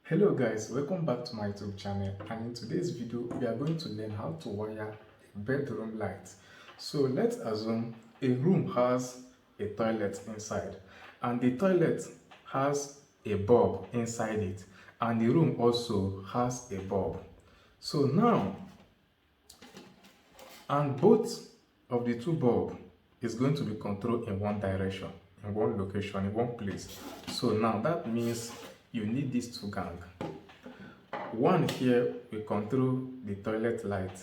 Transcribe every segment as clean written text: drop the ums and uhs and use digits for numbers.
Hello guys, welcome back to my YouTube channel, and in today's video we are going to learn how to wire a bedroom light. So let's assume a room has a toilet inside, and the toilet has a bulb inside it, and the room also has a bulb. So now, and both of the two bulb is going to be controlled in one direction, in one location, in one place. So now that means you need these two gang. One here will control the toilet light,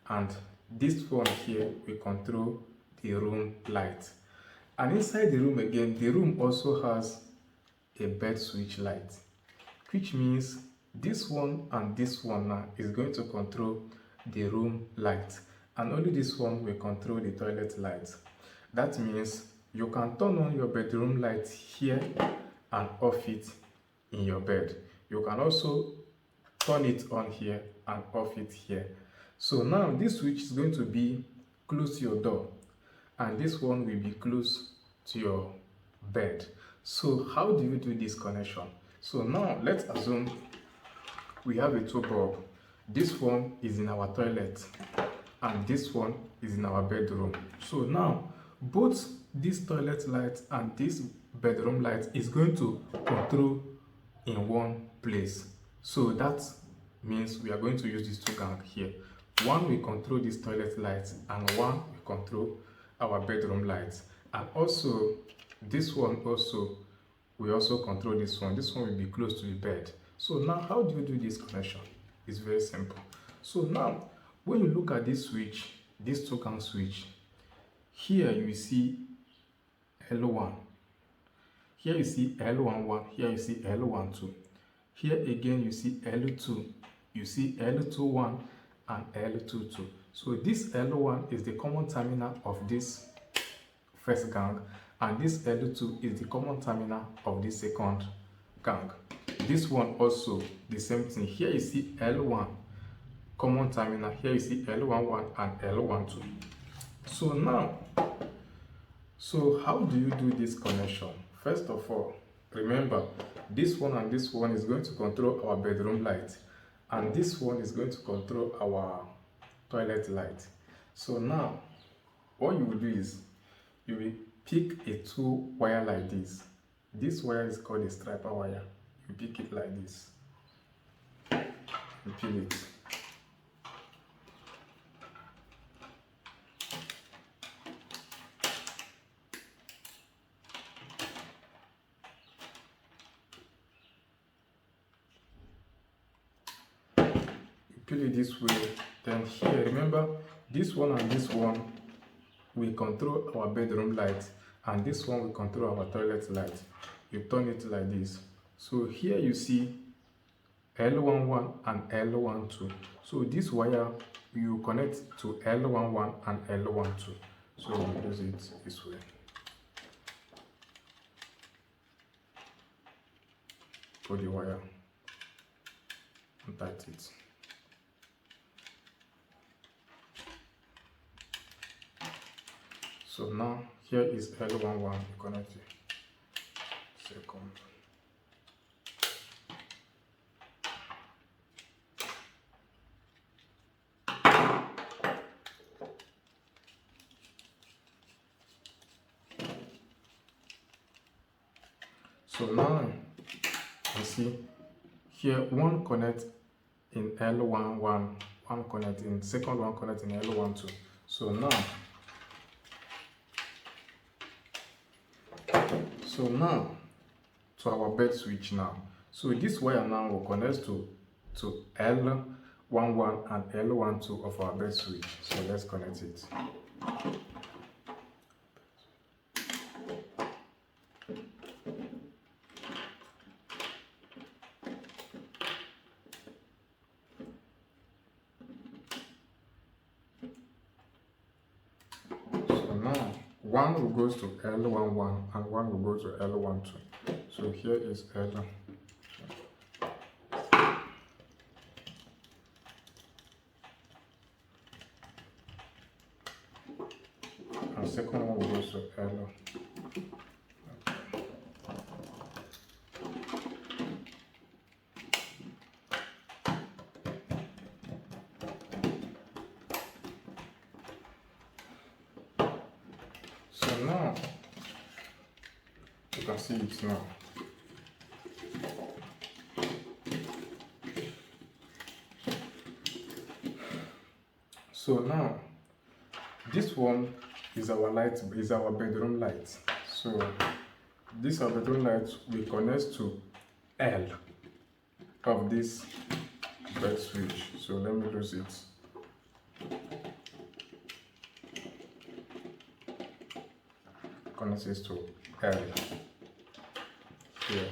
and this one here will control the room light. And inside the room again, the room also has a bed switch light, which means this one and this one now is going to control the room light, and only this one will control the toilet light. That means you can turn on your bedroom light here and off it in your bed. You can also turn it on here and off it here. So now this switch is going to be close to your door, and this one will be close to your bed. So how do you do this connection? So now let's assume we have a two bulb. This one is in our toilet and this one is in our bedroom. So now both this toilet light and this bedroom light is going to control in one place. So that means we are going to use these two gang here. One will control this toilet light and one will control our bedroom light. And also this one also will also control this one. This one will be close to the bed. So now how do you do this connection? It's very simple. So now when you look at this switch, this two gang switch, here you will see L1. Here you see L11, here you see L12. Here again you see L2, you see L21 and L22. So this L1 is the common terminal of this first gang, and this L2 is the common terminal of the second gang. This one also the same thing. Here you see L1 common terminal, here you see L11 and L12. So now, so how do you do this connection? First of all, remember this one and this one is going to control our bedroom light, and this one is going to control our toilet light. So now what you will do is you will pick a two wire like this. This wire is called a striper wire. You pick it like this, you peel it. Peel it this way. Then here, remember this one and this one will control our bedroom light, and this one will control our toilet light. You turn it like this. So here you see L11 and L12. So this wire you connect to L11 and L12. So we use it this way. Put the wire and tight it. So now here is L11, you connect it. Second. So now you see here one connect in L11, one connect in second, one connect in L12. So now to our bed switch now. So this wire now will connect to L11 and L12 of our bed switch. So let's connect it. So now one will go to L11 and one will go to L12. So here is L. And second one will go to L. can see it now. So now this one is our light, is our bedroom light. So this our bedroom light will connect to L of this bed switch. So let me lose it. Connects to L here.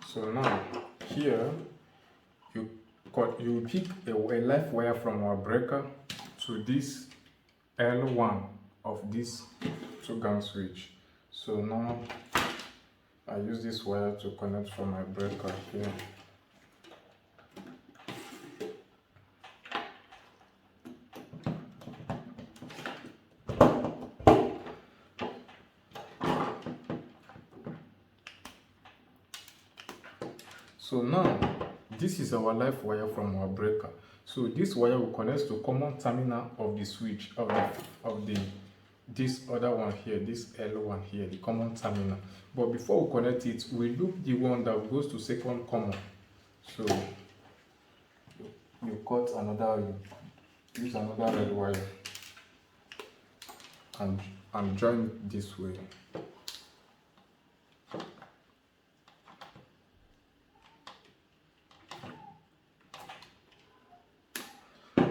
So now here you pick a live wire from our breaker to this L1 of this 2-gang switch. So now I use this wire to connect from my breaker here. So now this is our live wire from our breaker. So this wire will connect to common terminal of the switch of the this other one here, this L1 here, the common terminal. But before we connect it, we loop the one that goes to second common. So you cut another, you use another red wire and join it this way.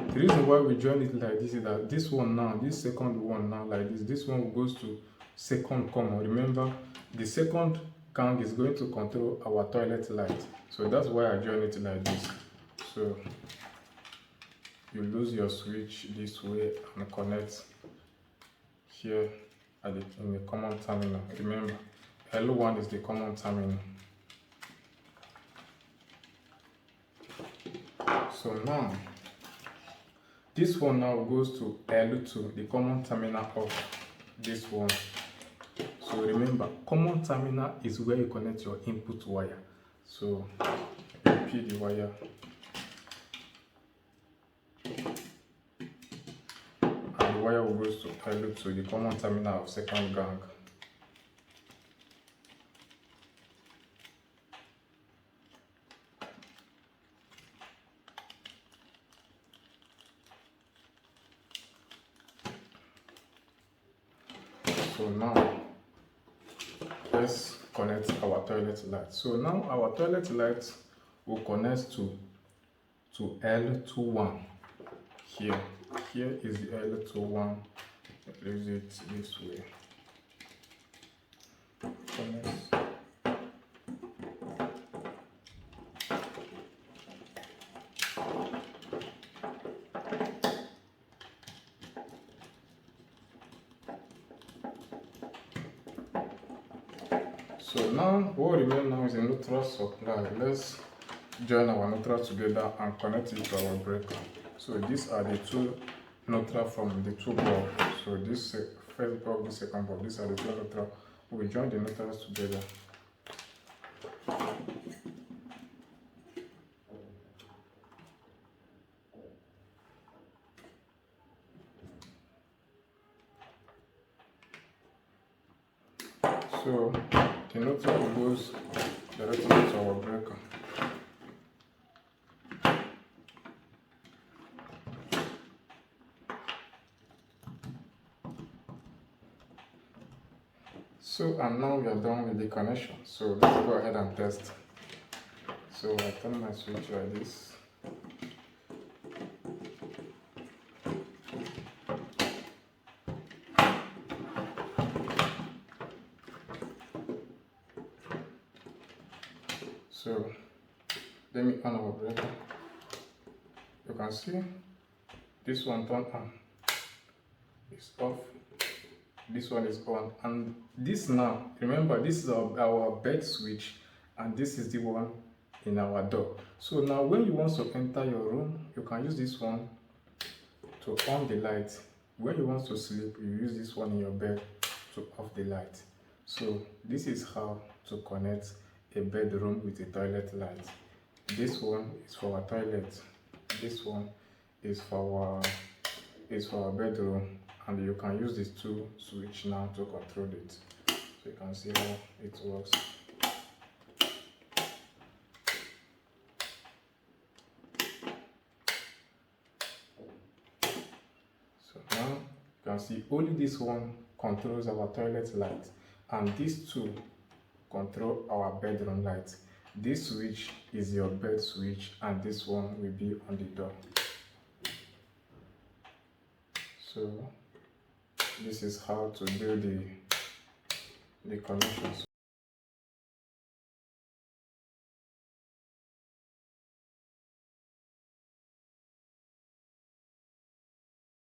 The reason why we join it like this is that this one now, this second one now like this one goes to second common. Remember, the second gang is going to control our toilet light. So that's why I join it like this. So you lose your switch this way and connect here in the common terminal. Remember, L1 is the common terminal. So now this one now goes to L2, the common terminal of this one. So remember, common terminal is where you connect your input wire. So you peel the wire and the wire will go to L2, the common terminal of second gang. So now let's connect our toilet light. So now our toilet light will connect to L21 here. Here is the L21. Leave it this way. Connect. So now what remains now is a neutral supply. Let's join our neutral together and connect it to our breaker. So these are the two neutral from the two bulbs. So this first bulb, this second bulb, these are the two neutral. We join the neutrals together. So the neutral goes directly to our breaker. So and now we are done with the connection. So let's go ahead and test. So I turn my switch like this. So let me on our breaker. You can see this one turned on. It's off. This one is on, and this now, remember, this is our bed switch, and this is the one in our door. So now when you want to enter your room, you can use this one to on the light. When you want to sleep, you use this one in your bed to off the light. So this is how to connect a bedroom with a toilet light. This one is for our toilet, this one is for our bedroom, and you can use these two switch now to control it. So you can see how it works. So now you can see only this one controls our toilet light, and these two control our bedroom light. This switch is your bed switch, and this one will be on the door. So this is how to do the connections.